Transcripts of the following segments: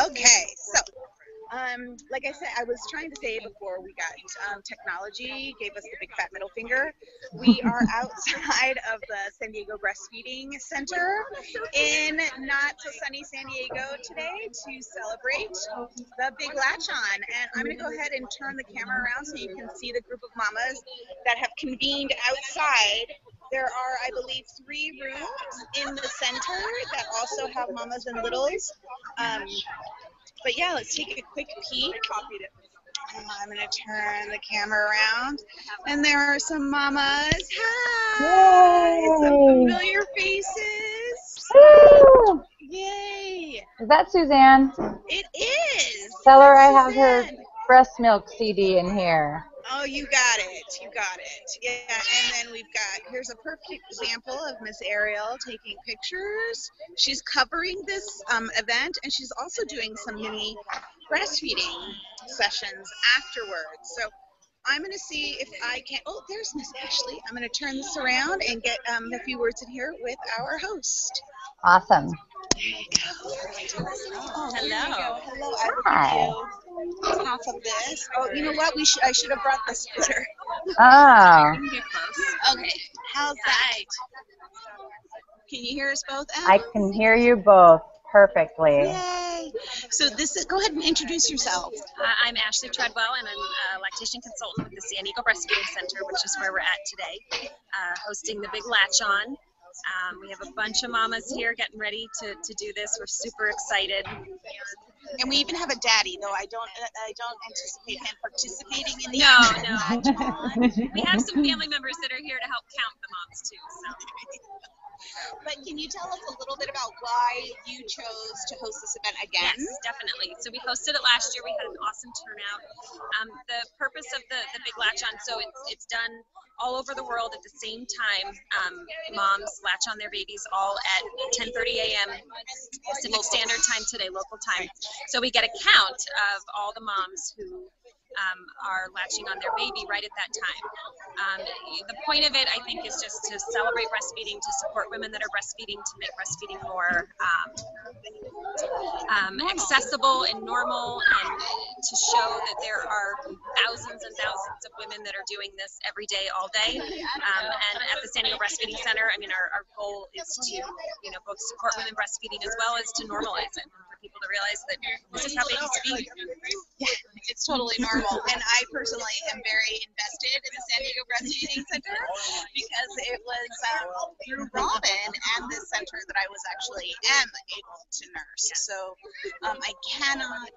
Okay, so like I said, I was trying to say before we got technology gave us the big fat middle finger. We are outside of the San Diego Breastfeeding Center in not so sunny San Diego today to celebrate the big Latch on. And I'm going to go ahead and turn the camera around so you can see the group of mamas that have convened outside. There are, I believe, 3 rooms in the center that also have mamas and littles. But yeah, let's take a quick peek. I'm going to turn the camera around. And there are some mamas. Hi! Yay! Some familiar faces. Woo! Yay! Is that Suzanne? It is! Tell her I That's have her Suzanne. breast milk CD in here. Oh, you got it. You got it. Yeah, and then we've got, here's a perfect example of Miss Ariel taking pictures. She's covering this event, and she's also doing some mini breastfeeding sessions afterwards. So I'm going to see if I can, oh, there's Miss Ashley. I'm going to turn this around and get a few words in here with our host. Awesome. There you go. Oh, Hello. Here you go. Hello. I will Hi. give you half of this. Oh, you know what? I should have brought this splitter. Oh, You can get close. Okay. How's that? Can you hear us both? I can hear you both perfectly. Yay. So this is, go ahead and introduce yourself. I'm Ashley Treadwell, and I'm a lactation consultant with the San Diego Breastfeeding Center, which is where we're at today, hosting the big Latch on. We have a bunch of mamas here getting ready to do this. We're super excited. And we even have a daddy, though I don't anticipate him participating in the No. We have some family members that are here to help count the moms too. So. But can you tell us a little bit about why you chose to host this event again? Yes, definitely. So we hosted it last year. We had an awesome turnout. The purpose of the big Latch on, so it's done all over the world at the same time. Moms latch on their babies all at 10:30 a.m. Pacific Standard Time today, local time. So we get a count of all the moms who are latching on their baby right at that time. The point of it, I think, is just to celebrate breastfeeding, to support women that are breastfeeding, to make breastfeeding more accessible and normal, and to show that there are thousands and thousands of women that are doing this every day, all day. And at the San Diego Breastfeeding Center, I mean, our goal is to, both support women breastfeeding as well as to normalize it, for people to realize that this is how babies feed. Yeah, it's totally normal. And I personally am very invested in the San Diego Breastfeeding Center because it was through Robin and this center that I was actually am able to nurse. So I cannot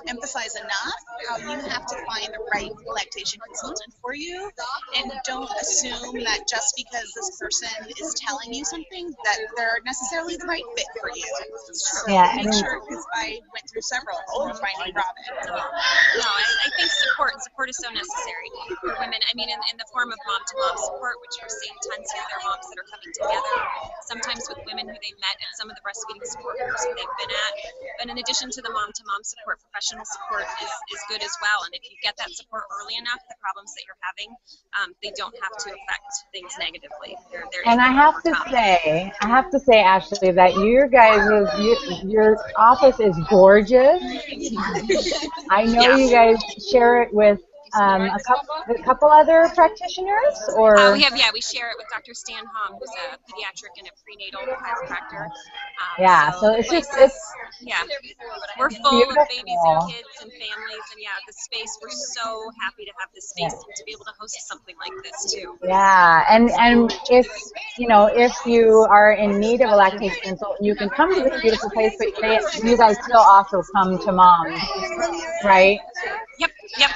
emphasize enough how you have to find the right lactation consultant for you, and don't assume that just because this person is telling you something that they're necessarily the right fit for you. So Yeah, make sure, because I went through several finding Robin. No, I think support is so necessary for women. I mean, in the form of mom-to-mom support, which we're seeing tons here. There are moms that are coming together, sometimes with women who they met at some of the breastfeeding support groups that they've been at. But in addition to the mom-to-mom support, professional support is good as well. And if you get that support early enough, the problems that you're having, they don't have to affect things negatively. And I have to say, Ashley, that your office is gorgeous. I know you guys share it with a couple other practitioners, or we share it with Dr. Stan Hom, who's a pediatric and a prenatal chiropractor. So it's we're full beautiful. of babies and kids and families, and the space. We're so happy to have this space and to be able to host something like this too. Yeah, and if you are in need of a lactation consultant, you can come to this beautiful place, but you guys still also come to moms, right? Yep,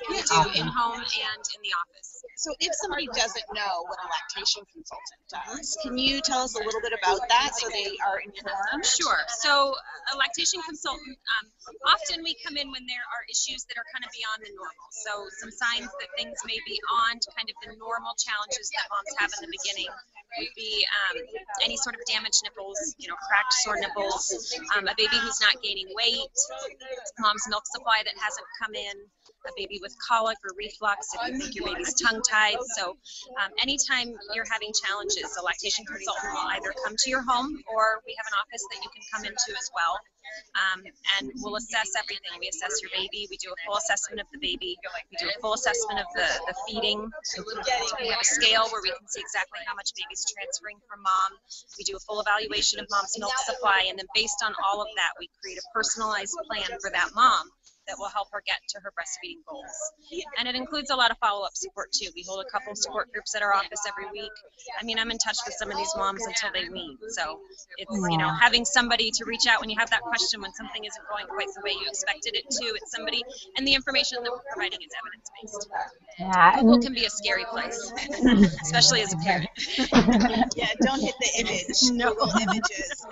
we do in-home and in the office. So if somebody doesn't know what a lactation consultant does, can you tell us a little bit about that so they are informed? Sure. So a lactation consultant, often we come in when there are issues that are kind of beyond the normal. So some signs that things may be on to kind of the normal challenges that moms have in the beginning would be any sort of damaged nipples, cracked, sore nipples, a baby who's not gaining weight, mom's milk supply that hasn't come in, a baby with colic or reflux, if you think your baby's tongue-tied. So anytime you're having challenges, a lactation consultant will either come to your home, or we have an office that you can come into as well. and we'll assess everything. We assess your baby. We do a full assessment of the baby. We do a full assessment of the feeding. We have a scale where we can see exactly how much baby's transferring from mom. We do a full evaluation of mom's milk supply, and then based on all of that, we create a personalized plan for that mom that will help her get to her breastfeeding goals. And it includes a lot of follow-up support too. We hold a couple of support groups at our office every week. I mean, I'm in touch with some of these moms until they wean. So it's, you know, having somebody to reach out when you have that question, when something isn't going quite the way you expected it to, it's somebody, and the information that we're providing is evidence-based. Yeah. Google can be a scary place, especially as a parent. Yeah, don't hit the image. No images.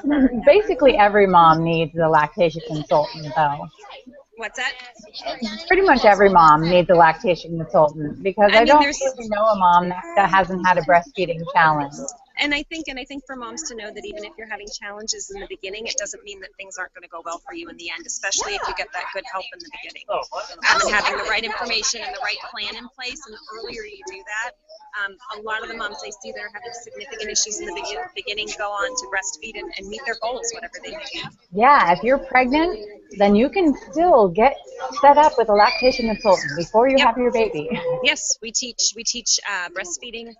Never. Basically, every mom needs a lactation consultant, though. What's that? Pretty much every mom needs a lactation consultant, because I don't there's- really know a mom that hasn't had a breastfeeding challenge. And I think for moms to know that even if you're having challenges in the beginning, it doesn't mean that things aren't going to go well for you in the end, especially if you get that good help in the beginning. And having the right information and the right plan in place, and the earlier you do that, a lot of the moms I see that are having significant issues in the beginning go on to breastfeed and meet their goals, whatever they may be. Yeah, if you're pregnant, then you can still get set up with a lactation consultant before you have your baby. Yes, we teach breastfeeding.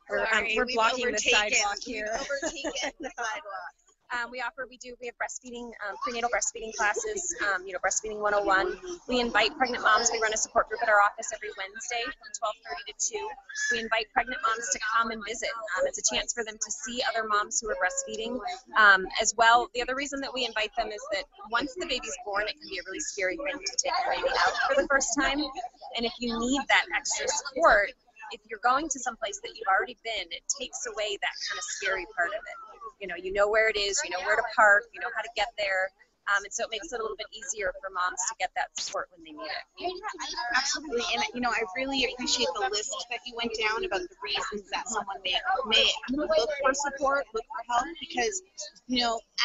We're blocking the sidewalk here. We've overtaken the sidewalk. We have breastfeeding, prenatal breastfeeding classes, breastfeeding 101. We invite pregnant moms. We run a support group at our office every Wednesday from 12:30 to 2. We invite pregnant moms to come and visit. It's a chance for them to see other moms who are breastfeeding as well. The other reason that we invite them is that once the baby's born, it can be a really scary thing to take the baby out for the first time. And if you need that extra support, if you're going to some place that you've already been, it takes away that kind of scary part of it. You know where it is, you know where to park, you know how to get there. And so it makes it a little bit easier for moms to get that support when they need it. Absolutely. And I really appreciate the list that you went down about the reasons that someone may look for support, look for help, because,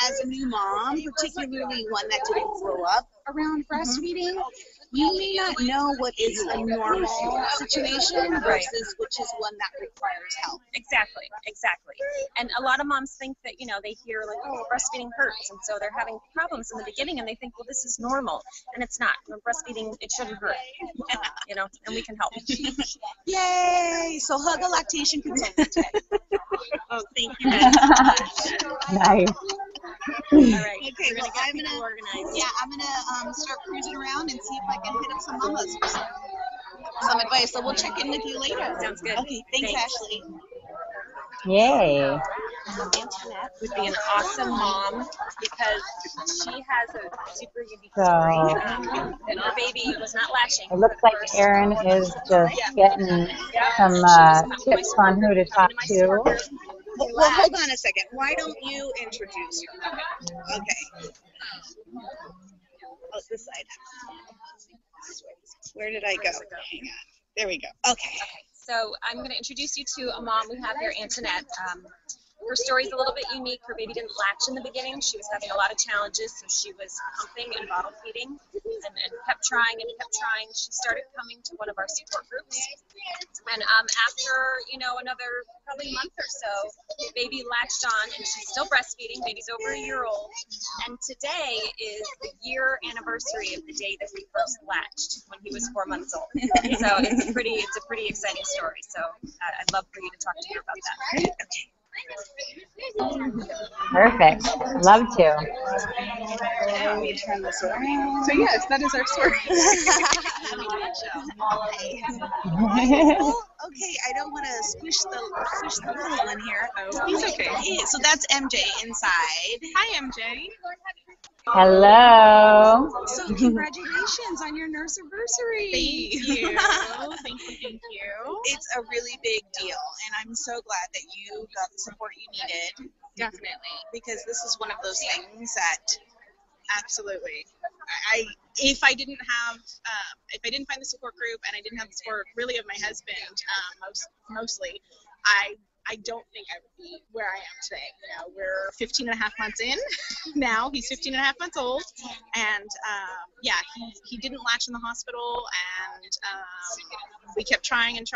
as a new mom, particularly one that didn't grow up around breastfeeding, you may not know what is a normal situation versus which is one that requires help. Exactly. And a lot of moms think that, they hear like, oh, breastfeeding hurts. And so they're having problems in the beginning and they think, well, this is normal. And it's not. Breastfeeding, it shouldn't hurt. And we can help. Yay! So hug a lactation consultant. Oh, thank you very much. Nice. All right. Okay, well, I'm gonna start cruising around and see if I can hit up some mamas for some advice. So we'll check in with you later. Sounds good. Okay, thanks. Ashley. Yay. Antoinette would be an awesome mom because she has a super unique So, story. And her baby was not latching. it looks like Erin is just getting some tips on who to talk to. Well, hold on a second. Why don't you introduce her? Okay. Oh, this side. Where did I go? Hang on. There we go. Okay. So I'm going to introduce you to a mom we have here, Antoinette. Her story is a little bit unique. Her baby didn't latch in the beginning. She was having a lot of challenges, so she was pumping and bottle feeding and kept trying. She started coming to one of our support groups. And after, another probably month or so, the baby latched on and she's still breastfeeding. Baby's over a year old. And today is the year anniversary of the day that we first latched when he was 4 months old. So it's a pretty exciting story. So I'd love for you to talk to her about that. Perfect. Love to. Let me turn this around. So yes, that is our story. Okay, I don't want to squish the little one here. Oh, he's okay. Hey, so that's MJ inside. Hi, MJ. Hello. So congratulations on your nurseversary. Thank you. Thank you. It's a really big deal, and I'm so glad that you got the support you needed. Definitely. Because this is one of those things that Absolutely. If I didn't find the support group and I didn't have the support really of my husband, mostly, I don't think I would be where I am today. We're 15 and a half months in now. He's 15 and a half months old. And, he didn't latch in the hospital. And we kept trying. And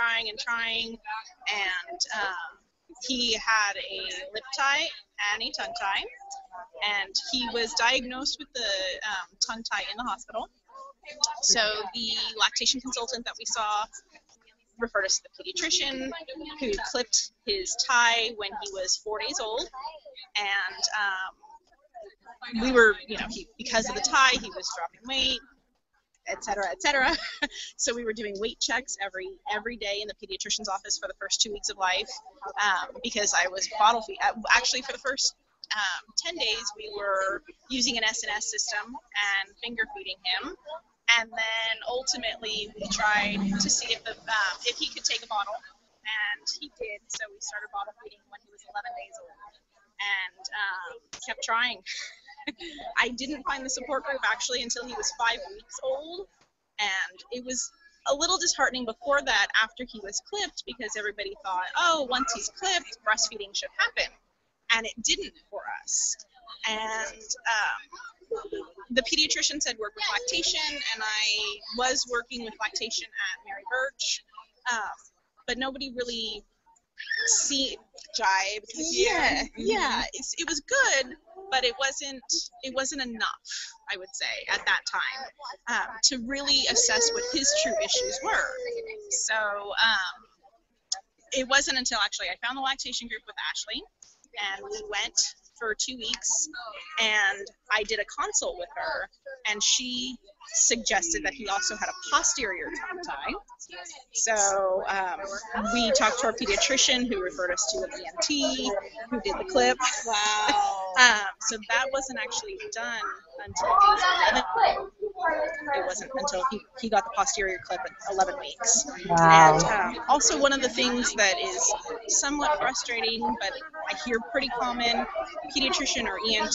he had a lip tie and a tongue tie. and he was diagnosed with the tongue tie in the hospital. So the lactation consultant that we saw referred us to the pediatrician, who clipped his tie when he was 4 days old, and we were, because of the tie, he was dropping weight, etc., etc. So we were doing weight checks every day in the pediatrician's office for the first 2 weeks of life, because I was bottle feed. Actually, for the first 10 days, we were using an SNS system and finger feeding him. And then ultimately we tried to see if he could take a bottle, and he did. So we started bottle feeding when he was 11 days old, and kept trying. I didn't find the support group actually until he was 5 weeks old, and it was a little disheartening before that after he was clipped, because everybody thought, oh, once he's clipped, breastfeeding should happen, and it didn't for us. And the pediatrician said work with lactation, and I was working with lactation at Mary Birch, but nobody really jibed. Yeah, it was good, but it wasn't enough, I would say, at that time, to really assess what his true issues were. So it wasn't until actually I found the lactation group with Ashley, and we went for 2 weeks, and I did a consult with her, and she suggested that he also had a posterior tongue tie. So we talked to our pediatrician, who referred us to an ENT, who did the clip. Wow. So that wasn't actually done until he was 11. It wasn't until he got the posterior clip at 11 weeks. Wow. And also one of the things that is somewhat frustrating, but I hear pretty common, pediatrician or ENT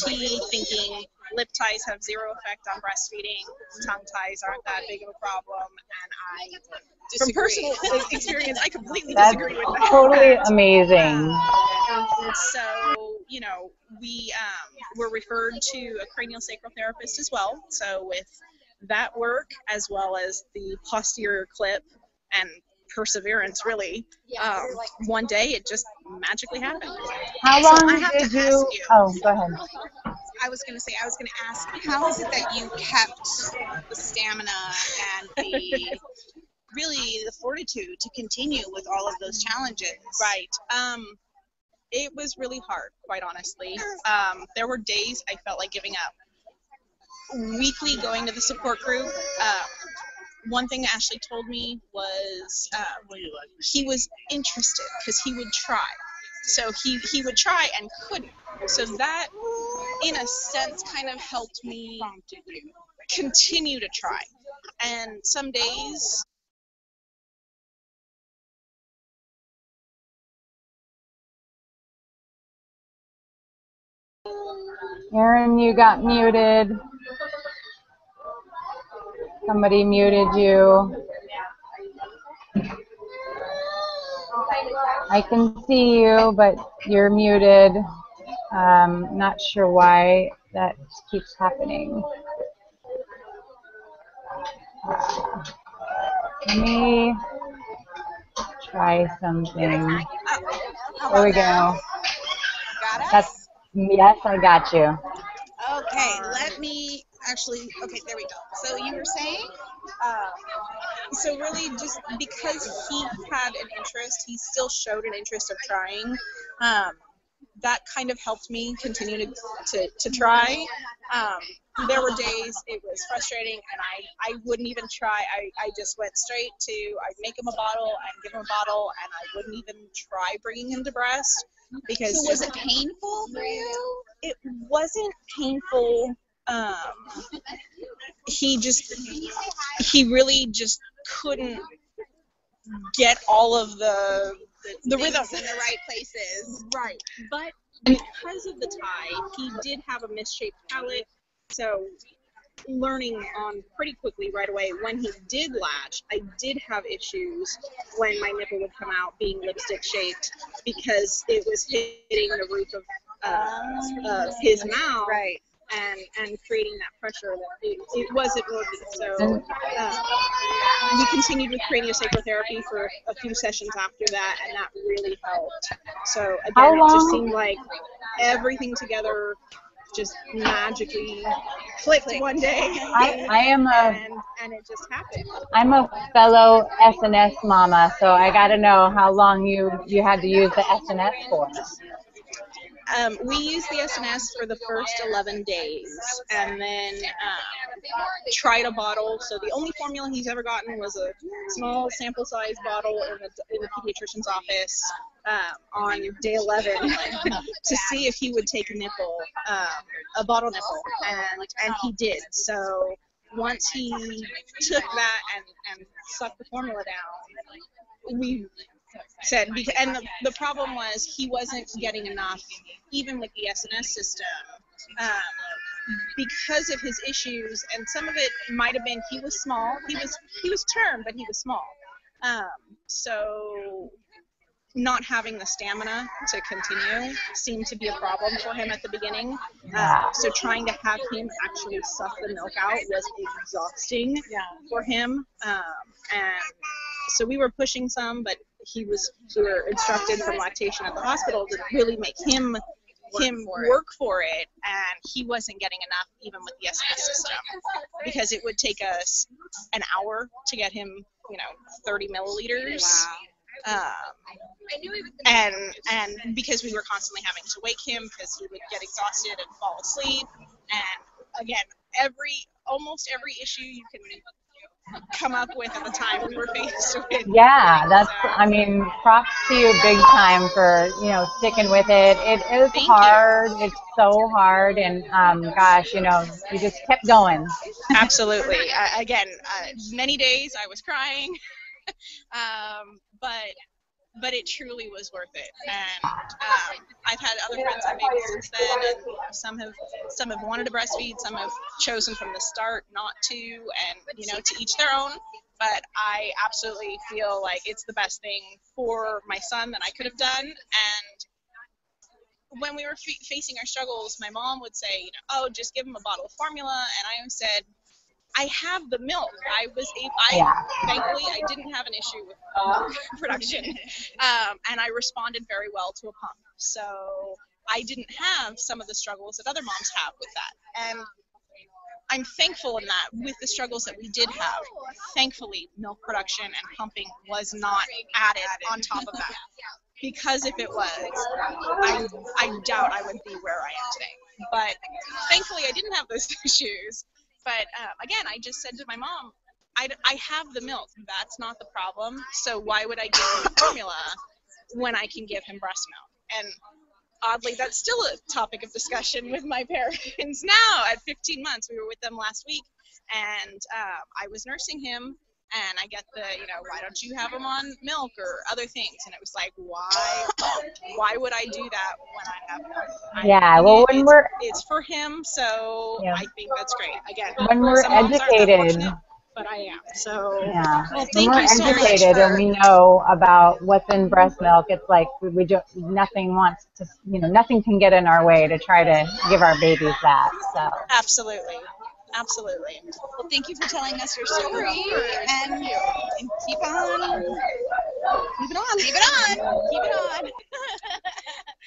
thinking lip ties have zero effect on breastfeeding, tongue ties aren't that big of a problem, and from personal experience, I completely disagree with that. Totally amazing. So, we were referred to a cranial sacral therapist as well. So with that work, as well as the posterior clip and perseverance, really, one day it just magically happened. How So long I have did to you? ask you. Oh, go ahead. I was going to ask, how is it that you kept the stamina and the fortitude to continue with all of those challenges? Right. It was really hard, quite honestly. There were days I felt like giving up. Weekly going to the support group, one thing Ashley told me was he was interested because he would try. So he would try and couldn't. So that, in a sense, kind of helped me continue to try. And some days... Aaron, you got muted. Somebody muted you. I can see you, but you're muted. Not sure why that keeps happening. Let me try something. There we go. Got us? Yes, I got you. Okay, okay, there we go. So you were saying? So really, just because he had an interest, he still showed an interest of trying. That kind of helped me continue to try. There were days it was frustrating, and I wouldn't even try. I just went straight to, I'd make him a bottle, I'd give him a bottle, and I wouldn't even try bringing him to breast. Because So was it painful for you? It wasn't painful. He really just couldn't get all of the rhythm in the right places. Right. But because of the tie, he did have a misshaped palate, so learning on pretty quickly right away. When he did latch, I did have issues when my nipple would come out being lipstick shaped, because it was hitting the roof of his mouth, Right. and creating that pressure that it wasn't working. So we continued with craniosacral therapy for a few sessions after that, and that really helped. So again, it just seemed like everything together just magically clicked one day. And it just happened. I'm a fellow SNS mama, so I got to know how long you had to use the SNS for. We used the SNS for the first 11 days, and then tried a bottle. So the only formula he's ever gotten was a small sample size bottle in the pediatrician's office on day 11 to see if he would take a bottle nipple, and he did. So once he took that and sucked the formula down, we said, and the problem was he wasn't getting enough, even with the SNS system, because of his issues, and some of it might have been he was small. He was term, but he was small. So not having the stamina to continue seemed to be a problem for him at the beginning. So trying to have him actually suck the milk out was exhausting for him. And so we were pushing some, but we were instructed from lactation at the hospital to really make him work for it, and he wasn't getting enough even with the SNS system, because it would take us an hour to get him 30 milliliters. Wow. And because we were constantly having to wake him because he would get exhausted and fall asleep, and again, almost every issue you can come up with at the time we were faced with. Yeah, props to you big time for sticking with it. It is hard. It's so hard, and gosh, you just kept going. Absolutely. Again, many days I was crying, but it truly was worth it. And I've had other friends have babies since then, and some have wanted to breastfeed, some have chosen from the start not to, and to each their own. But I absolutely feel like it's the best thing for my son that I could have done. And when we were facing our struggles, my mom would say, just give him a bottle of formula, and I said, I have the milk. Thankfully, I didn't have an issue with milk production, and I responded very well to a pump. So I didn't have some of the struggles that other moms have with that, and I'm thankful in that with the struggles that we did have. Thankfully, milk production and pumping was not added on top of that, because if it was, I doubt I would be where I am today. But thankfully, I didn't have those issues. But again, I just said to my mom, I have the milk. That's not the problem. So why would I give him formula when I can give him breast milk? And oddly, that's still a topic of discussion with my parents now at 15 months. We were with them last week, and I was nursing him, and I get the, why don't you have him on milk or other things? And it was like, why would I do that when I have milk? It's for him, so I think that's great. Again, when we're educated, but I am. So well, thank you so much. And we know about what's in breast milk. It's like nothing can get in our way to try to give our babies that. So absolutely. Well, thank you for telling us your story, and keep it on.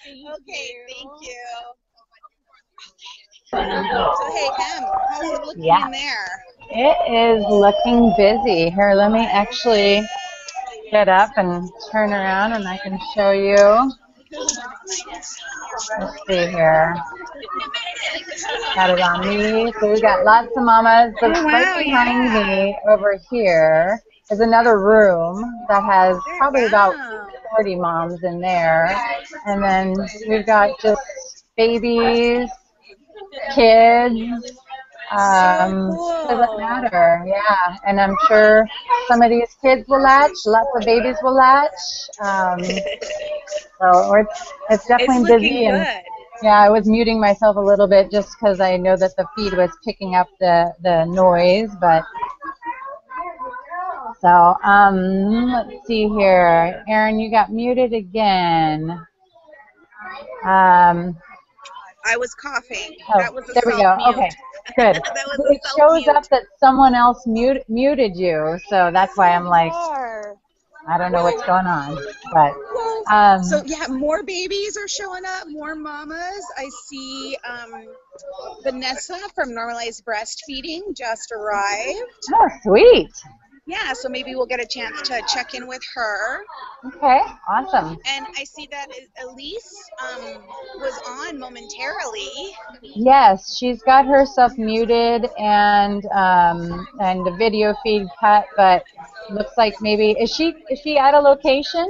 Okay, thank you. So hey, Em, how's it looking in there? It is looking busy. Here, let me actually get up and turn around, and I can show you. Let's see here. Got it on me. So we got lots of mamas. But right behind me over here is another room that has probably about 40 moms in there. And then we've got just babies, kids. Doesn't matter. Yeah. And I'm sure some of these kids will latch. Lots of babies will latch. So it's definitely busy. And yeah, I was muting myself a little bit just because I know that the feed was picking up the noise, but so let's see here. Erin, you got muted again. I was coughing. That was a there we go. Okay, good. It shows up that someone else muted you, so that's why I'm like, I don't know what's going on. But So yeah, more babies are showing up, more mamas. I see Vanessa from Normalized Breastfeeding just arrived. Oh, sweet. Yeah, so maybe we'll get a chance to check in with her. Okay, awesome. And I see that Elise was on momentarily. Yes, she's got herself muted and the video feed cut, but looks like maybe is she at a location?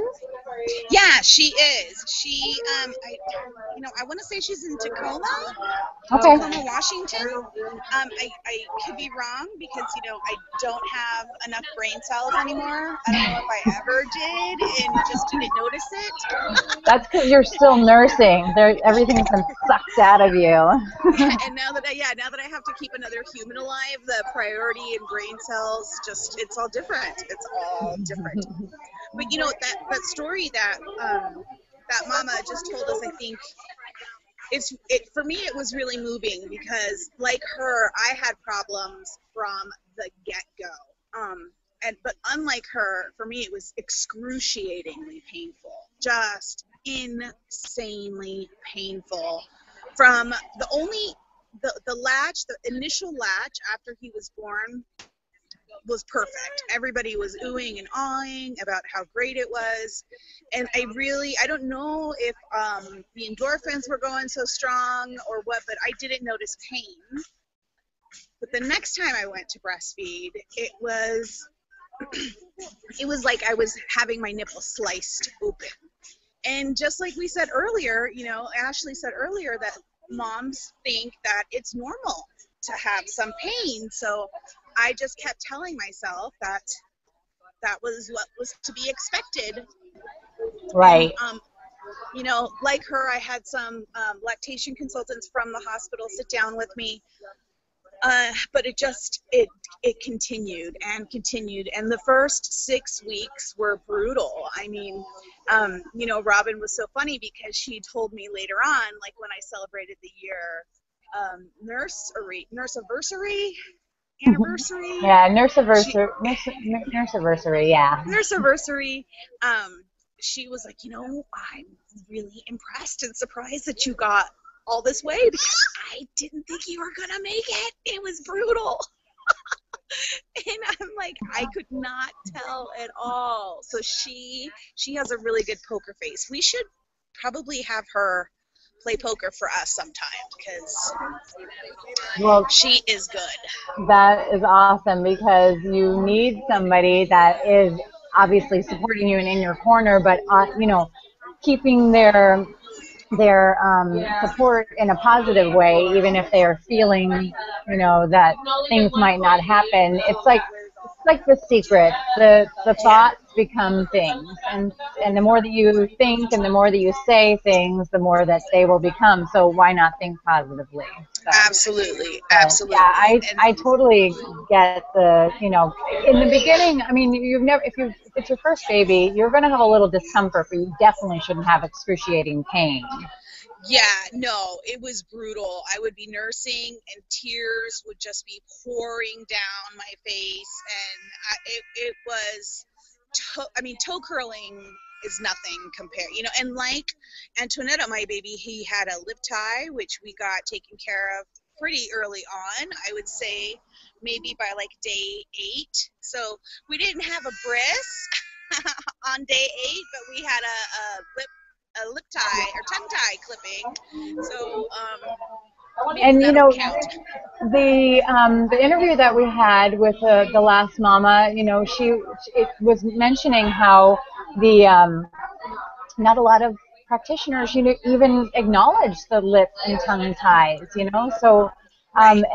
Yeah, she is. She I want to say she's in Tacoma. Okay. Tacoma, Washington. I could be wrong because, I don't have enough brain cells anymore. I don't know if I ever did and just didn't notice it. That's because you're still nursing. Everything's been sucked out of you. And now that I have to keep another human alive, the priority in brain cells, it's all different. It's all different. But, that story that mama just told us, I think, for me it was really moving because like her, I had problems from the get-go, but unlike her, for me it was excruciatingly painful, just insanely painful. From the latch, the initial latch after he was born was perfect. Everybody was oohing and awing about how great it was. And I don't know if the endorphins were going so strong or what, but I didn't notice pain. But the next time I went to breastfeed, it was like I was having my nipple sliced open. And just like we said earlier, Ashley said earlier that moms think that it's normal to have some pain. So I just kept telling myself that was what was to be expected. Right. And, like her, I had some lactation consultants from the hospital sit down with me. But it continued and continued. And the first 6 weeks were brutal. I mean, Robin was so funny because she told me later on, like when I celebrated the year nurseversary. Yeah, nurseversary, yeah. Nurseversary. She was like, I'm really impressed and surprised that you got all this way because I didn't think you were gonna make it. It was brutal. And I'm like, I could not tell at all. So she has a really good poker face. We should probably have her play poker for us sometime because she is good. That is awesome because you need somebody that is obviously supporting you and in your corner, but keeping their support in a positive way, even if they are feeling, that things might not happen. It's like the secret. The thoughts become things, and the more that you think and the more that you say things, the more that they will become. So why not think positively? So, Absolutely. Yeah, I totally get the, in the beginning. I mean, if it's your first baby, you're going to have a little discomfort, but you definitely shouldn't have excruciating pain. Yeah, no, it was brutal. I would be nursing and tears would just be pouring down my face, and it was, toe curling is nothing compared, and like Antoinetta, my baby, he had a lip tie, which we got taken care of pretty early on. I would say maybe by like day 8. So we didn't have a bris on day 8, but we had a lip tie or tongue tie clipping. So and the interview that we had with the last mama, it was mentioning how the not a lot of practitioners even acknowledge the lip and tongue ties, so and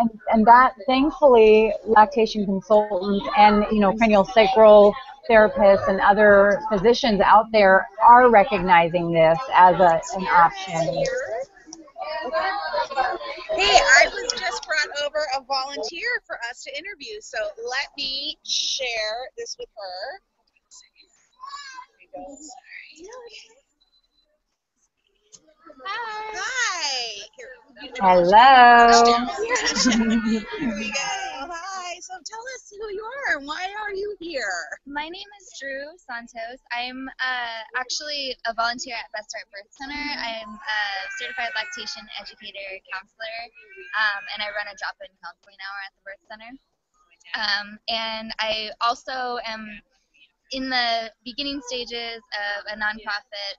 that thankfully lactation consultants and cranial sacral therapists and other physicians out there are recognizing this as an option. Hey, I was just brought over a volunteer for us to interview, so let me share this with her. Hi. Hello. Here we go. Hi. So tell us who you are and why are you here? My name is Drew Santos. I'm actually a volunteer at Best Start Birth Center. I'm a certified lactation educator counselor, and I run a drop-in counseling hour at the birth center. And I also am in the beginning stages of a nonprofit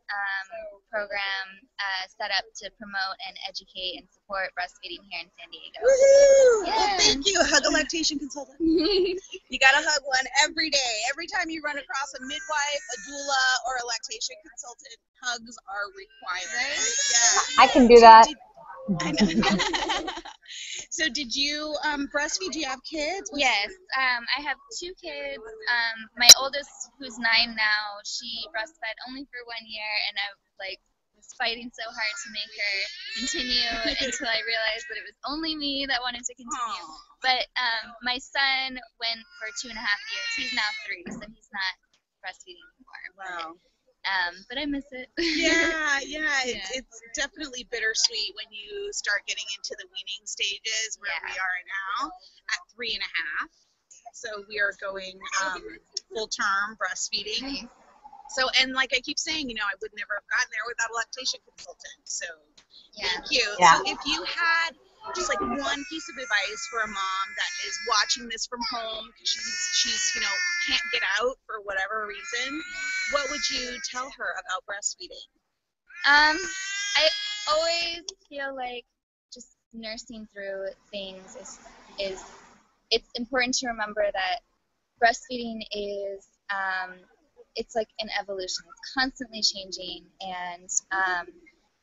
program set up to promote and educate and support breastfeeding here in San Diego. Woohoo! Yeah. Well, thank you. Hug a lactation consultant. You gotta hug one every day. Every time you run across a midwife, a doula, or a lactation consultant, hugs are required. Right? Yeah. I can do that. I know. So did you breastfeed? Do you have kids? Yes, I have 2 kids. My oldest, who's 9 now, she breastfed only for 1 year, and I was fighting so hard to make her continue until I realized that it was only me that wanted to continue. Aww. But my son went for 2.5 years. He's now 3, so he's not breastfeeding anymore. Wow. But I miss it. Yeah. It's definitely bittersweet when you start getting into the weaning stages where we are now at 3.5. So we are going full term breastfeeding. So, and like I keep saying, I would never have gotten there without a lactation consultant. So thank you. Yeah. So if you had just like one piece of advice for a mom that is watching this from home because she's can't get out for whatever reason, what would you tell her about breastfeeding? I always feel like just nursing through things is it's important to remember that breastfeeding is it's like an evolution. It's constantly changing, and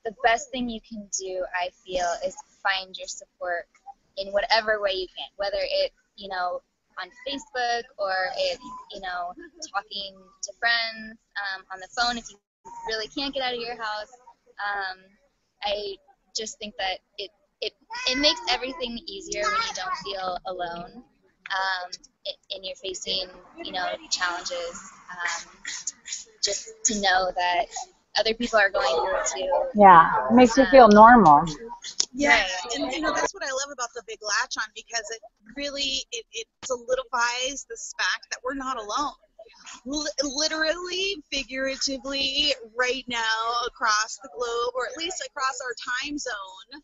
the best thing you can do, I feel, is find your support in whatever way you can, whether it's on Facebook or it's talking to friends on the phone if you really can't get out of your house. I just think that it makes everything easier when you don't feel alone and you're facing challenges. Just to know that other people are going through it too. Yeah, it makes you feel normal. Yeah, and that's what I love about the Big Latch On, because it really it solidifies this fact that we're not alone. Literally, figuratively, right now across the globe, or at least across our time zone,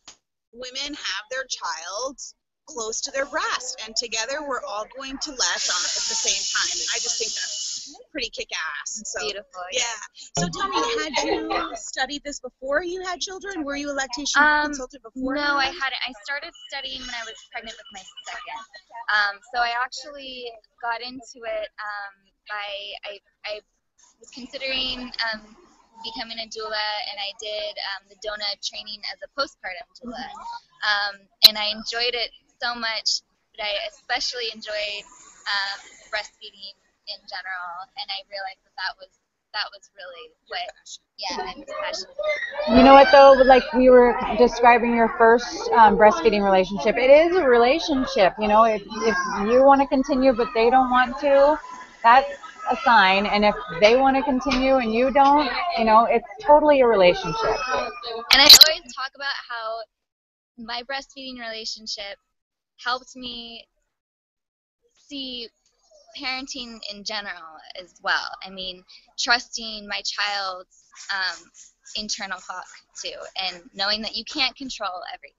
women have their child close to their breast, and together we're all going to latch on at the same time. And I just think that's pretty kick-ass. So, beautiful. Yeah. So tell me, had you studied this before you had children? Were you a lactation consultant before? No, I hadn't. I started studying when I was pregnant with my second. So I actually got into it I was considering becoming a doula, and I did the DONA training as a postpartum doula. And I enjoyed it so much, but I especially enjoyed breastfeeding in general, and I realized that was really what I was passionate. You know what though, like we were describing your first breastfeeding relationship, it is a relationship. If you want to continue but they don't want to, that's a sign. And if they want to continue and you don't, it's totally a relationship. And I always talk about how my breastfeeding relationship helped me see parenting in general as well. I mean, trusting my child's internal clock too, and knowing that you can't control everything.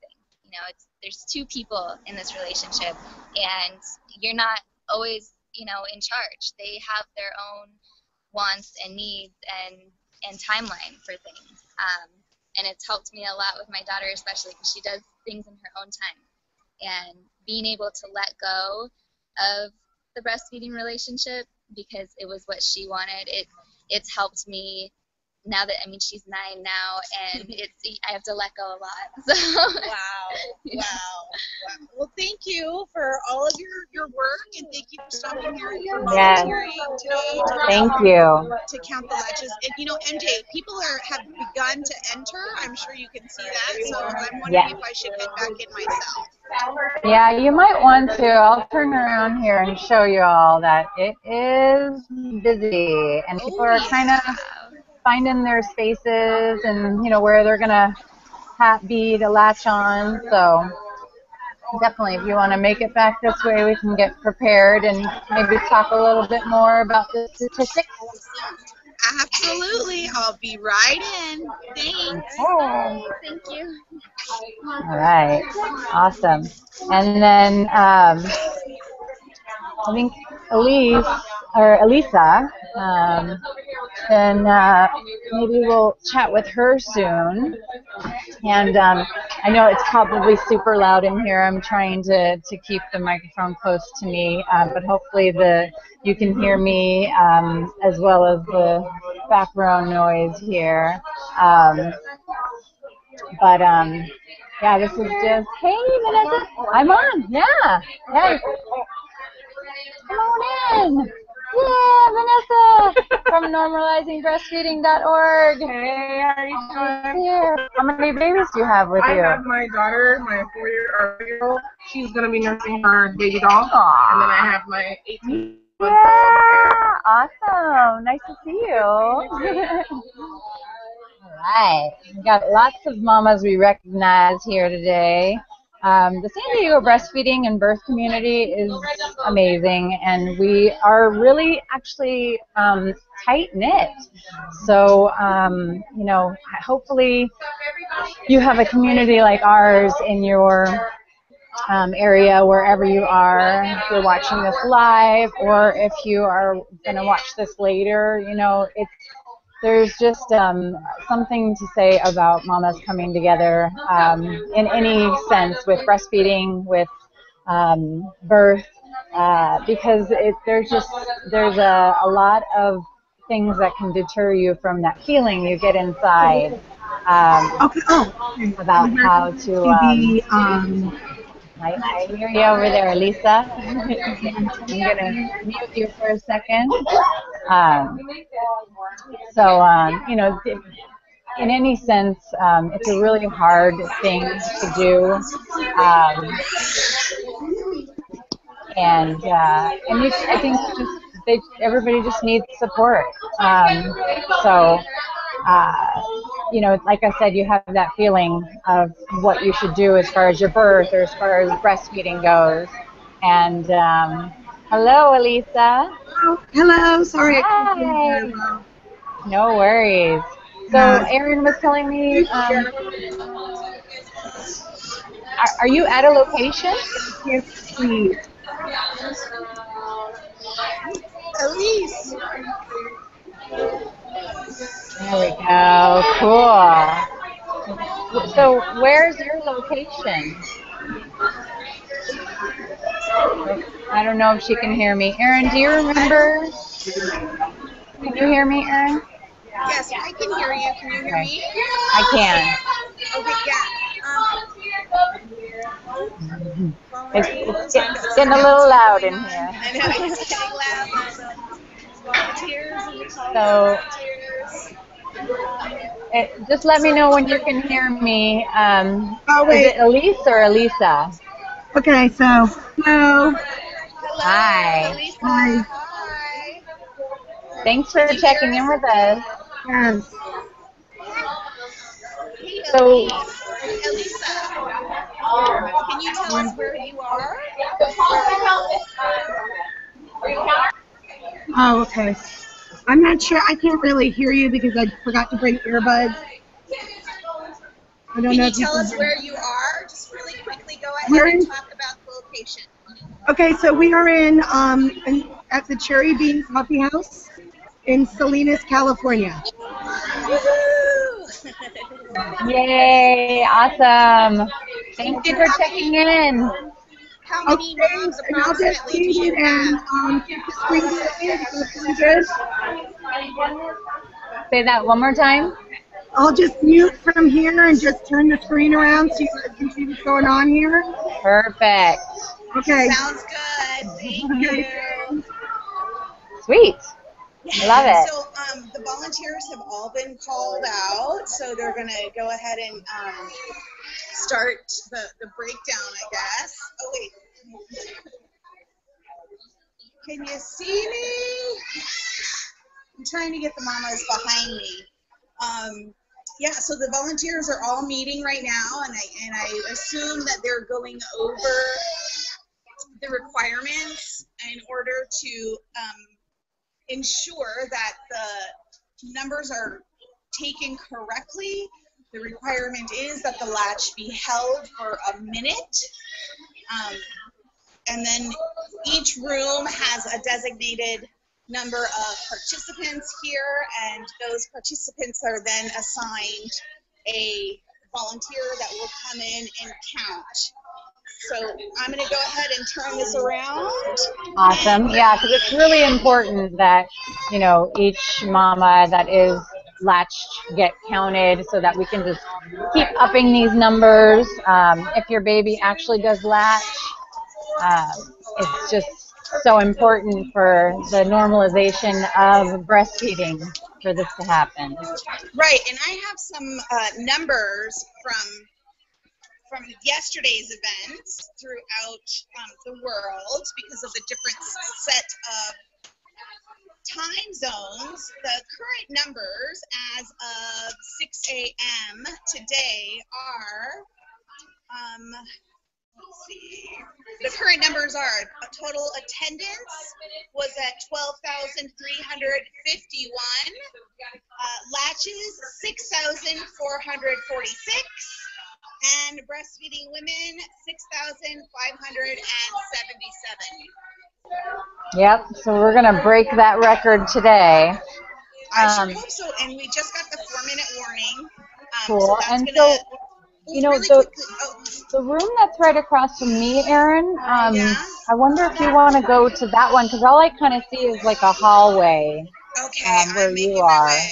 There's 2 people in this relationship, and you're not always, in charge. They have their own wants and needs and timeline for things. And it's helped me a lot with my daughter, especially because she does things in her own time. And being able to let go of the breastfeeding relationship because it was what she wanted, it's helped me now that, she's 9 now, and I have to let go a lot. So. Wow. Well, thank you for all of your work, and thank you for stopping here and volunteering today. Thank you. To count the latches. And MJ, people have begun to enter. I'm sure you can see that. So I'm wondering if I should head back in myself. Yeah, you might want to. I'll turn around here and show you all that it is busy, and people are kind of finding their spaces and where they're gonna be to latch on. So definitely, if you want to make it back this way, we can get prepared and maybe talk a little bit more about the statistics. Absolutely. I'll be right in. Thanks. Okay. Thank you. All right. Awesome. And then I think Elisa, then maybe we'll chat with her soon. And I know it's probably super loud in here. I'm trying to keep the microphone close to me, but hopefully you can hear me as well as the background noise here. But yeah, this is just, hey, Vanessa, I'm on, yeah. Come on in. Yeah, Vanessa from normalizingbreastfeeding.org. Hey, how are you doing? Here. How many babies do you have with you? I have my daughter, my 4-year-old. She's going to be nursing her baby doll. Aww. And then I have my 18-month-old. Yeah, awesome. Nice to see you. All right. We got lots of mamas we recognize here today. The San Diego breastfeeding and birth community is amazing, and we are really actually tight-knit. So, you know, hopefully you have a community like ours in your area, wherever you are, if you're watching this live or if you are going to watch this later. You know, there's just something to say about mamas coming together in any sense, with breastfeeding, with birth, because there's a lot of things that can deter you from that feeling you get inside about how to I hear you over there, Lisa. I'm going to mute you for a second. You know, in any sense, it's a really hard thing to do. I think everybody just needs support. You know, like I said, you have that feeling of what you should do as far as your birth or as far as breastfeeding goes. And hello, Elisa. Oh, hello. Sorry. Hi. No worries. So Erin was telling me, are you at a location? Yes, please. Elise. There we go. Cool. So where's your location? I don't know if she can hear me. Erin, do you remember? Can you hear me, Erin? Yes, I can hear you. Can you hear me? I can. Okay, yeah. It's getting a little loud in here. I know, it's getting loud. Volunteers and we call volunteers. Just let me know when you can hear me. Wait. Is it Elise or Elisa? Okay, so hello. Hi. Elisa. Hi. Thanks for checking in with us. Yes. Hey, So, Elisa, can you tell us where you are? Oh, okay. I'm not sure. I can't really hear you because I forgot to bring earbuds. I don't know Can you if you tell can us hear where me. you are? Just really quickly go ahead and talk about the location. Okay, so we are at the Cherry Bean Coffee House in Salinas, California. yay, awesome. Thank you for checking in. How many moms And I'll just approximately do you have? keep the screen going. That's pretty good. Say that one more time. I'll just mute from here and just turn the screen around so you guys can see what's going on here. Perfect. Okay. Sounds good. Thank you. Sweet. Love it. So the volunteers have all been called out, so they're going to go ahead and start the breakdown, I guess. Oh, wait. Can you see me? I'm trying to get the mamas behind me. Yeah, so the volunteers are all meeting right now, and I assume that they're going over the requirements in order to ensure that the numbers are taken correctly. The requirement is that the latch be held for a minute, and then each room has a designated number of participants here, and those participants are then assigned a volunteer that will come in and count. So I'm going to go ahead and turn this around. Awesome. Yeah, because it's really important that, you know, each mama that is latched get counted so that we can just keep upping these numbers. If your baby actually does latch, it's just so important for the normalization of breastfeeding for this to happen. Right, and I have some numbers from yesterday's events throughout the world because of the different set of time zones. The current numbers as of 6 a.m. today are, let's see, the current numbers are total attendance was at 12,351, latches 6,446, and breastfeeding women 6,577. Yep, so we're going to break that record today. I sure hope so, and we just got the 4-minute warning. Cool, so that's and gonna, so, you know, the room that's right across from me, Erin, yeah? I wonder if you want to go to that one, because all I kind of see is like a hallway Okay, where I'm you making are. my way.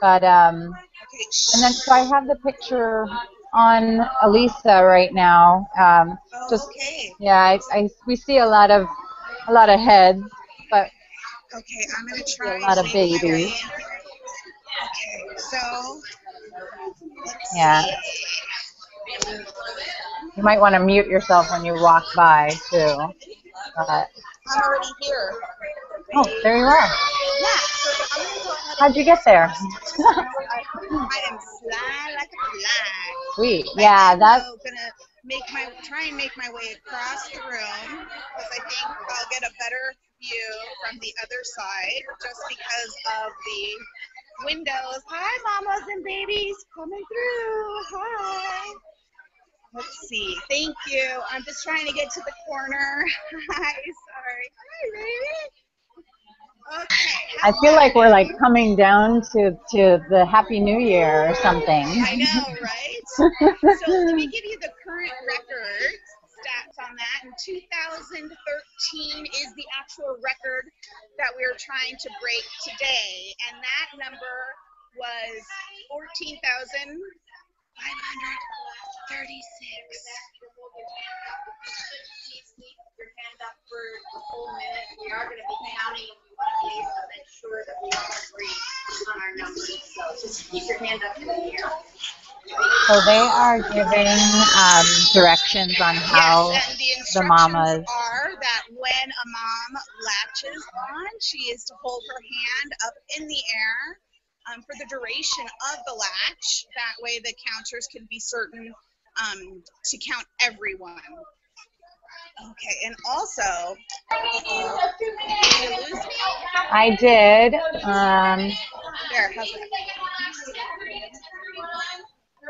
But, Okay, and then, so I have the picture on Elisa right now. okay. Yeah, we see a lot of heads, but Okay, I'm gonna try a lot of and make my way in babies. here. Okay, so let's Yeah. see. You might want to mute yourself when you walk by too. But, I'm already here. oh, there you are. Yeah, so I'm gonna go ahead. How'd you get there? I am fly like a fly. Sweet. Yeah, that's. I'm gonna try and make my way across the room because I think I'll get a better view from the other side just because of the windows. Hi, mamas and babies coming through. Hi. Let's see. Thank you. I'm just trying to get to the corner. Hi. Sorry. Hi, baby. Okay. I feel like we're like coming down to the Happy New Year or something. I know, right? So let me give you the current record stats on that. In 2013 is the actual record that we're trying to break today, and that number was 14,536. Your hand up for a full minute. We are going to be counting. We want to be able to make sure that we all agree on our numbers. So just keep your hand up in the air. So they are giving directions on how yes, and the the instructions mamas. are that when a mom latches on, she is to hold her hand up in the air for the duration of the latch. That way the counters can be certain to count everyone. Okay, and also, did you lose me? I did. There, how's that?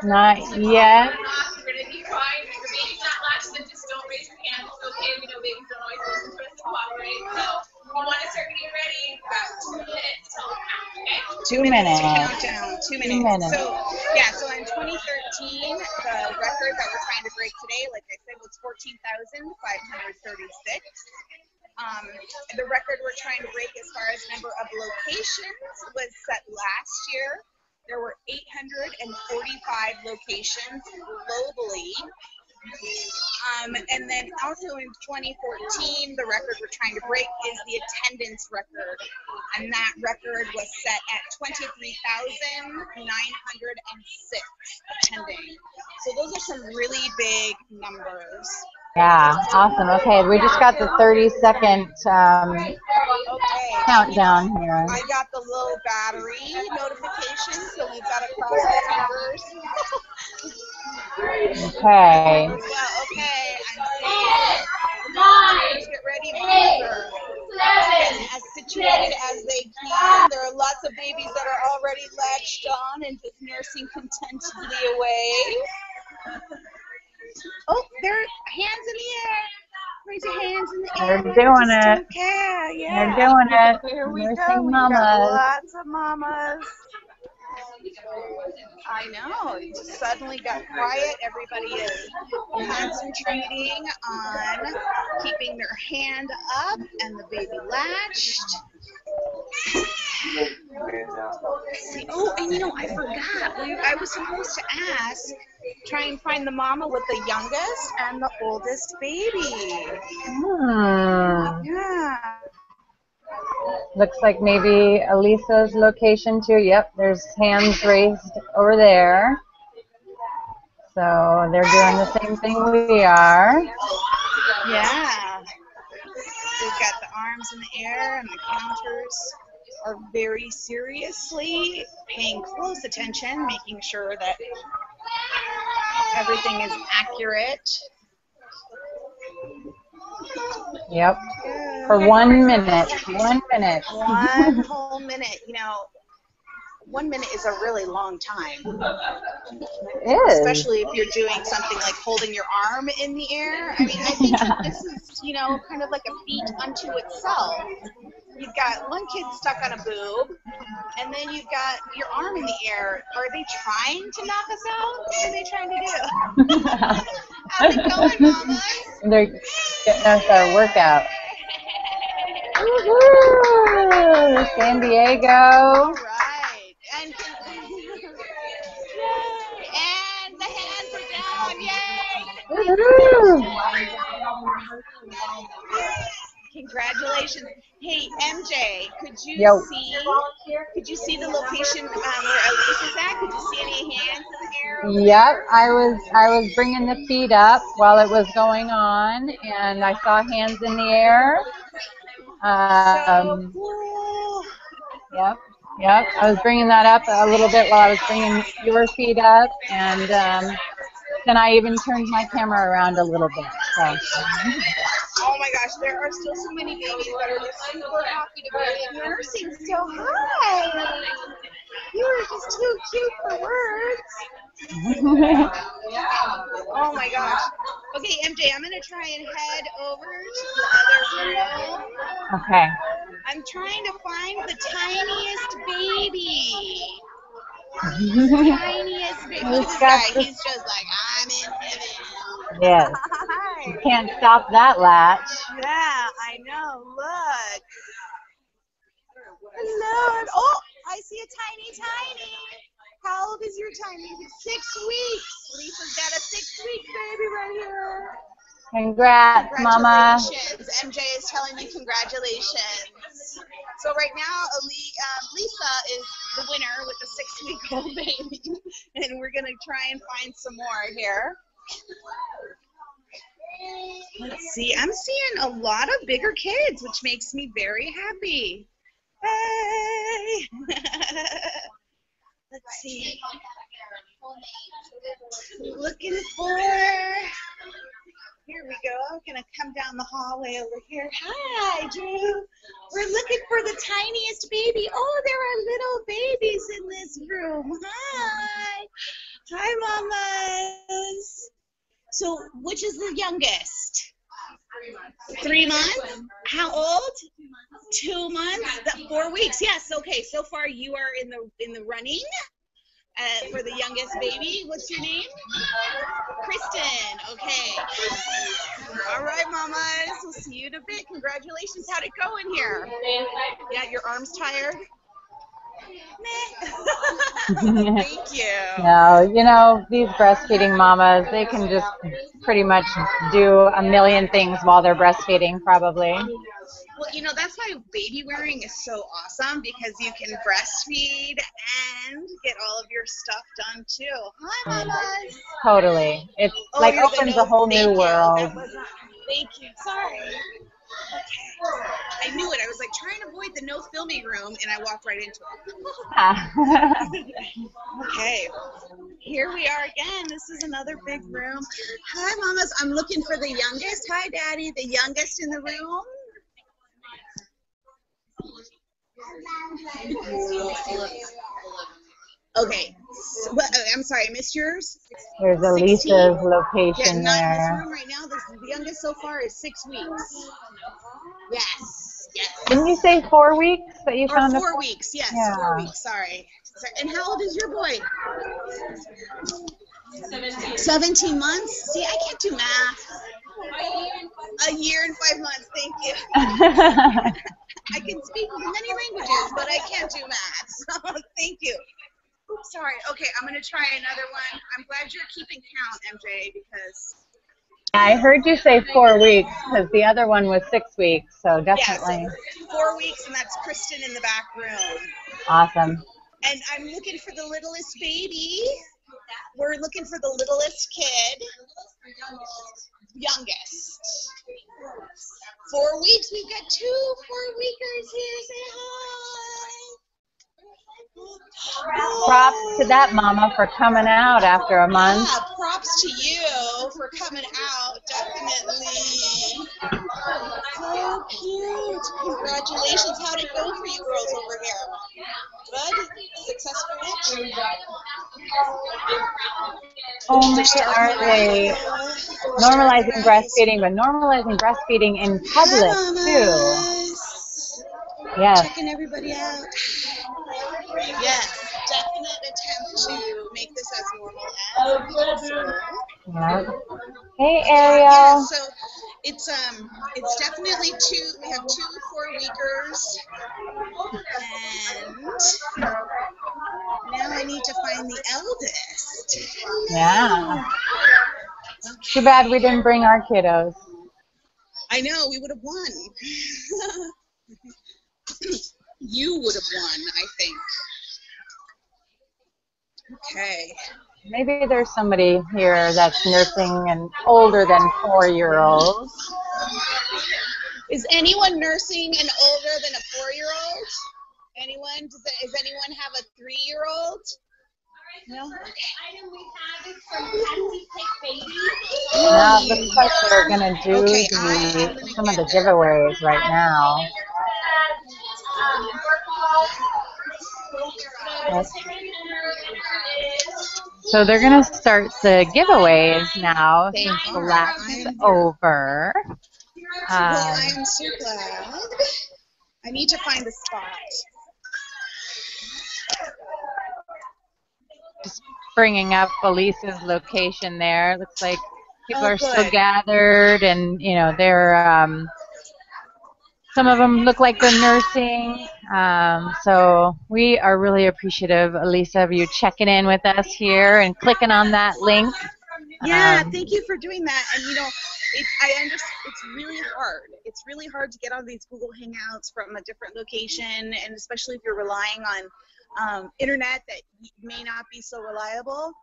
Not yet. You're going to be fine. If your baby's not latched, then just don't raise your hand. It's okay. We know babies don't always listen to us to cooperate. So you want to start getting ready. You've got 2 minutes till the count, okay? 2 minutes. To count down. 2 minutes. So, yeah, so in 2013, the record that we're trying to break today, like I said, was 14,536. The record we're trying to break as far as number of locations was set last year. There were 845 locations globally. And then also in 2014, the record we're trying to break is the attendance record. And that record was set at 23,906 attending. So those are some really big numbers. Yeah, awesome. Okay, we just got the 30-second countdown here. I got the low battery notification, so we've got to cross our fingers. Okay. Well, okay, I'm saying, let's get ready. Moms are getting as situated as they can. There are lots of babies that are already latched on and just nursing contentedly away. Oh, there are hands in the air. Raise your hands in the air. They're doing it. Don't care. Yeah. They're doing it. Here we Nursing go. We've mamas. got lots of mamas. I know. It just suddenly got quiet. Everybody is concentrating on keeping their hand up and the baby latched. Oh, and you know, I forgot. I was supposed to try and find the mama with the youngest and the oldest baby. Yeah. Looks like maybe Elisa's location too. Yep, there's hands raised over there. So they're doing the same thing we are. Yeah. We've got the arms in the air and the counters are very seriously paying close attention, making sure that everything is accurate. Yep. For 1 minute. 1 minute. 1 whole minute. You know, 1 minute is a really long time. It is. Especially if you're doing something like holding your arm in the air. I mean, I think this is, you know, kind of like a feat unto itself. You've got one kid stuck on a boob, and then you've got your arm in the air. Are they trying to knock us out? What are they trying to do? How's it going, mamas? They're getting us our workout. Woohoo! San Diego. All right. And the hands are down. Yay! Woohoo! Congratulations. Hey, MJ, could you see the location where Elise is at? Could you see any hands in the air? Yep, I was bringing the feed up while it was going on, and I saw hands in the air. So cool. Yep. I was bringing that up a little bit while I was bringing your feed up, and then I even turned my camera around a little bit. So. Oh my gosh, there are still so many babies that are just super happy to be in nursing. So hi. You are just too cute for words. Oh my gosh. Okay, MJ, I'm gonna try and head over to the other room. Okay. I'm trying to find the tiniest baby. Tiniest baby. Look at this guy. He's just like, I'm in heaven. Yes. Hi. You can't stop that latch. Yeah, I know. Look. Hello. Oh, I see a tiny. How old is your tiny? 6 weeks. Lisa's got a 6-week baby right here. Congrats, Mama. Congratulations. MJ is telling you congratulations. So right now, Lisa is the winner with the 6-week-old baby. And we're going to try and find some more here. Let's see. I'm seeing a lot of bigger kids, which makes me very happy. Hey! Let's see. Looking for... Here we go. I'm going to come down the hallway over here. Hi, Drew. We're looking for the tiniest baby. Oh, there are little babies in this room. Hi. Hi, mamas. So, which is the youngest? 3 months. How old? 2 months. 4 weeks. Yes. Okay. So far, you are in the running for the youngest baby. What's your name? Kristen. Okay. All right, mamas. We'll see you in a bit. Congratulations. How'd it go in here? Yeah. Your arms tired? Thank you. No, you know, these breastfeeding mamas, they can just pretty much do a million things while they're breastfeeding, probably. Well, you know, that's why baby wearing is so awesome, because you can breastfeed and get all of your stuff done too. Hi, mamas. Totally. It's opens a whole new world. Thank you. Sorry. I knew it. I was like trying to avoid the no filming room, and I walked right into it. Okay. Here we are again. This is another big room. Hi, mamas. I'm looking for the youngest. Hi, Daddy. The youngest in the room. Okay. So, I'm sorry, I missed yours. There's 16? Elisa's location not in this there. room right now. The youngest so far is 6 weeks. Yes. Didn't you say 4 weeks that you Or found? 4 weeks. Yes, Yeah. 4 weeks. Sorry. And how old is your boy? 17 months. See, I can't do math. A year and 5 months. Thank you. I can speak many languages, but I can't do math. So thank you. Oops, sorry. Okay, I'm going to try another one. I'm glad you're keeping count, MJ, because... I heard you say 4 weeks because the other one was 6 weeks, so definitely. Yeah, so 4 weeks, and that's Kristen in the back room. Awesome. And I'm looking for the littlest baby. We're looking for the littlest kid. Youngest. 4 weeks. We've got 2 4-weekers here. Say hi. Props to that mama for coming out after a month. Yeah, props to you for coming out, definitely. So cute. Congratulations. How'd it go for you girls over here? Good? Successful match? Only aren't they normalizing breastfeeding, but normalizing breastfeeding in public too. Yes. Checking everybody out. Yes, definite attempt to make this as normal as possible. Yeah. Hey, Ariel. Yeah, so it's definitely 2. We have 2 4-weekers, and now I need to find the eldest. Yeah. Too bad we didn't bring our kiddos. I know, we would have won. You would have won, I think. Okay. Maybe there's somebody here that's nursing an older than 4-year-old. Is anyone nursing an older than a 4-year-old? Anyone? Does anyone have a 3-year-old? No? Okay. Now it looks like they're going to do some of the giveaways right now. So they're going to start the giveaways now since the Latch is over. Well, I am so glad. I need to find the spot. Just bringing up Elisa's location there. Looks like people are still gathered, and you know they're some of them look like they're nursing. So we are really appreciative, Elisa, of you checking in with us here and clicking on that link. Yeah, thank you for doing that. And you know, I understand it's really hard. It's really hard to get on these Google Hangouts from a different location, and especially if you're relying on internet that may not be so reliable.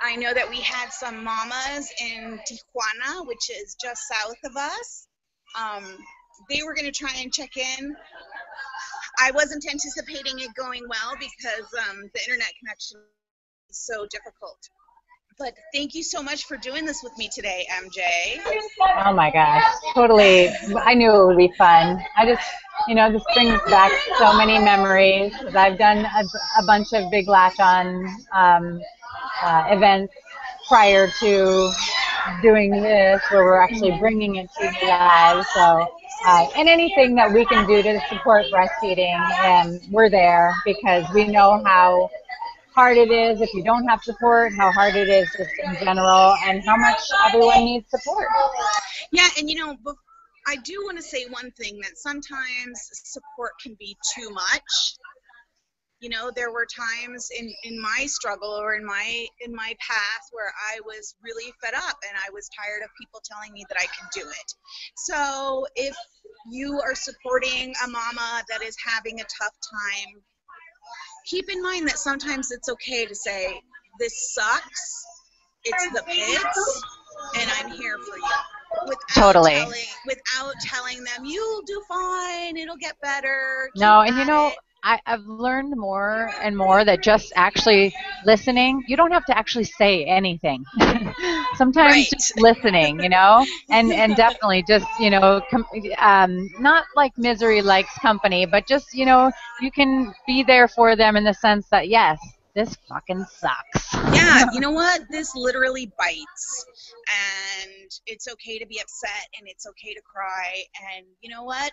I know that we had some mamas in Tijuana, which is just south of us. They were going to try and check in. I wasn't anticipating it going well because the internet connection is so difficult. But thank you so much for doing this with me today, MJ. Oh my gosh, totally. I knew it would be fun. I just, you know, this brings back so many memories. I've done a bunch of big Latch on events prior to doing this, where we're actually bringing it to you live. So, and anything that we can do to support breastfeeding, we're there because we know how hard it is if you don't have support, how hard it is just in general, and how much everyone needs support. Yeah, and you know, I do want to say one thing, that sometimes support can be too much. You know, there were times in my struggle or in my path where I was really fed up and I was tired of people telling me that I could do it. So if you are supporting a mama that is having a tough time, keep in mind that sometimes it's okay to say, this sucks, it's the pits, and I'm here for you. without telling them, you'll do fine, it'll get better. No, and you know, I've learned more and more that just actually listening, you don't have to actually say anything. Sometimes just listening, you know, and definitely just, you know, not like misery likes company, but just, you know, you can be there for them in the sense that, yes, this fucking sucks. Yeah, you know what? This literally bites. And it's okay to be upset, and it's okay to cry. And you know what?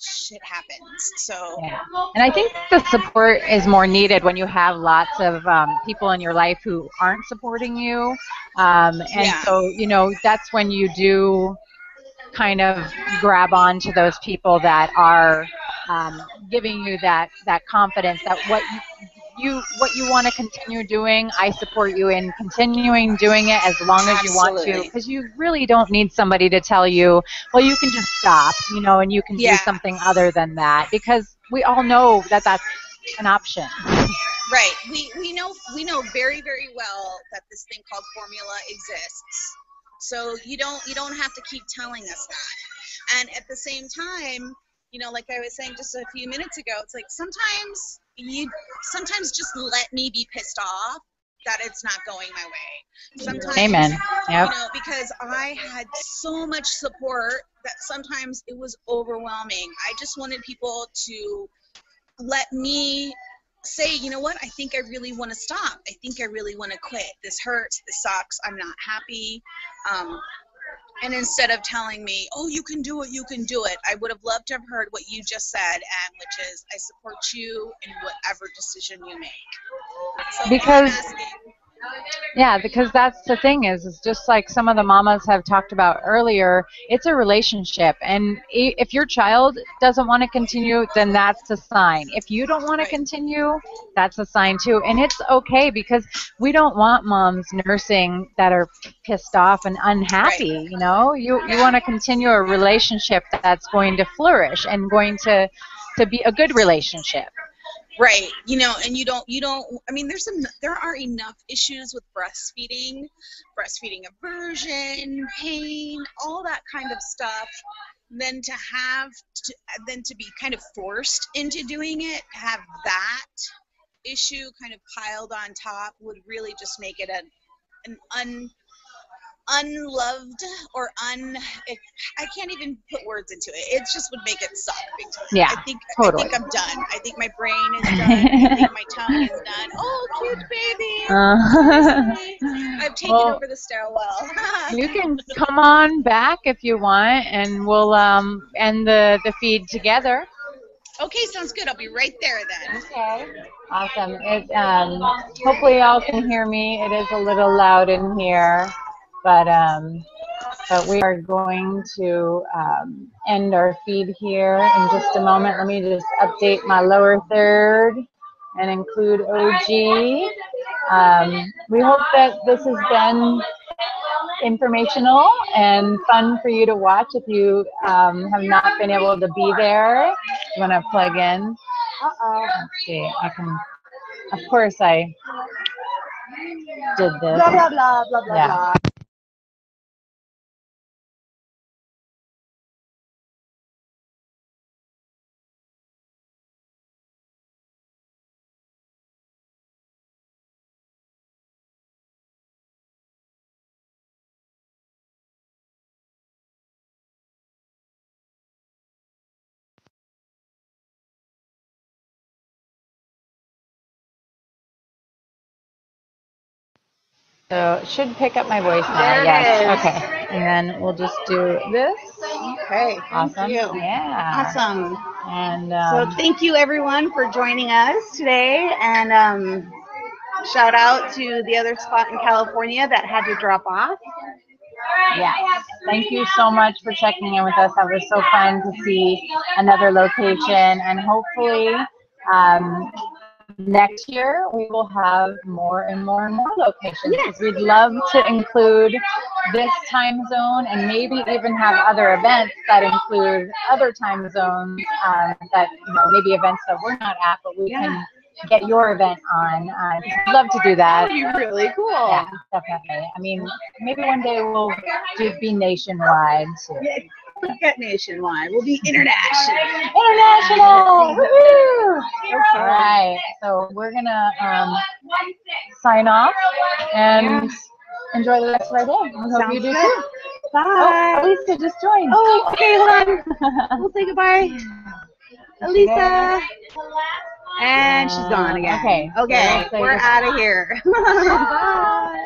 Shit happens. So yeah. And I think the support is more needed when you have lots of people in your life who aren't supporting you, so you know that's when you do kind of grab on to those people that are giving you that confidence that what you want to continue doing, I support you in continuing doing it as long as you want to, because you really don't need somebody to tell you, well, you can just stop, you know, and you can do something other than that, because we all know that that's an option. Right. We know very, very well that this thing called formula exists. So you don't have to keep telling us that. And at the same time, you know, like I was saying just a few minutes ago, it's like sometimes just let me be pissed off that it's not going my way. Sometimes, amen. Yep. You know, because I had so much support that sometimes it was overwhelming. I just wanted people to let me say, you know what, I think I really want to stop. I think I really want to quit. This hurts. This sucks. I'm not happy. And instead of telling me, oh, you can do it, I would have loved to have heard what you just said, and which is, I support you in whatever decision you make. So because that's the thing is just like some of the mamas have talked about earlier, it's a relationship. And if your child doesn't want to continue, then that's a sign. If you don't want to continue, that's a sign too. And it's okay, because we don't want moms nursing that are pissed off and unhappy. You know, you want to continue a relationship that's going to flourish and going to be a good relationship. Right, you know, and you don't. I mean, there are enough issues with breastfeeding aversion, pain, all that kind of stuff. Than to be kind of forced into doing it. To have that issue kind of piled on top would really just make it an unloved or I can't even put words into it. It just would make it suck. Yeah, totally. I think I'm done. I think my brain is done. I think my tongue is done. Oh, cute baby. I've taken over the stairwell. You can come on back if you want, and we'll end the feed together. Okay, sounds good. I'll be right there then. Okay. Awesome. Hopefully y'all can hear me. It is a little loud in here. But we are going to end our feed here in just a moment. Let me just update my lower third and include OG. We hope that this has been informational and fun for you to watch if you have not been able to be there. You want to plug in? Let's see. I can. Of course, I did this. Blah, blah, blah, blah, blah, blah. So it should pick up my voice now. Yes. Okay. And then we'll just do this. Okay. Awesome. Thank you. Yeah. Awesome. And so thank you everyone for joining us today, and shout out to the other spot in California that had to drop off. Yes. Thank you so much for checking in with us. That was so fun to see another location, and hopefully next year we will have more and more and more locations, because we'd love to include this time zone and maybe even have other events that include other time zones, that, you know, maybe events that we're not at, but we can get your event on. I'd love to do that. That would be really cool. Yeah, definitely. I mean, maybe one day we'll be nationwide too. Yeah, forget nationwide. We'll be international. International! Woohoo! All right, so we're gonna sign off and enjoy the rest of our day. We hope Sounds you do good. too. Bye. Oh, Elisa just joined. Oh, okay, hold on. We'll say goodbye. Elisa. And she's gone again. Okay. Okay, So we're out of here. Bye.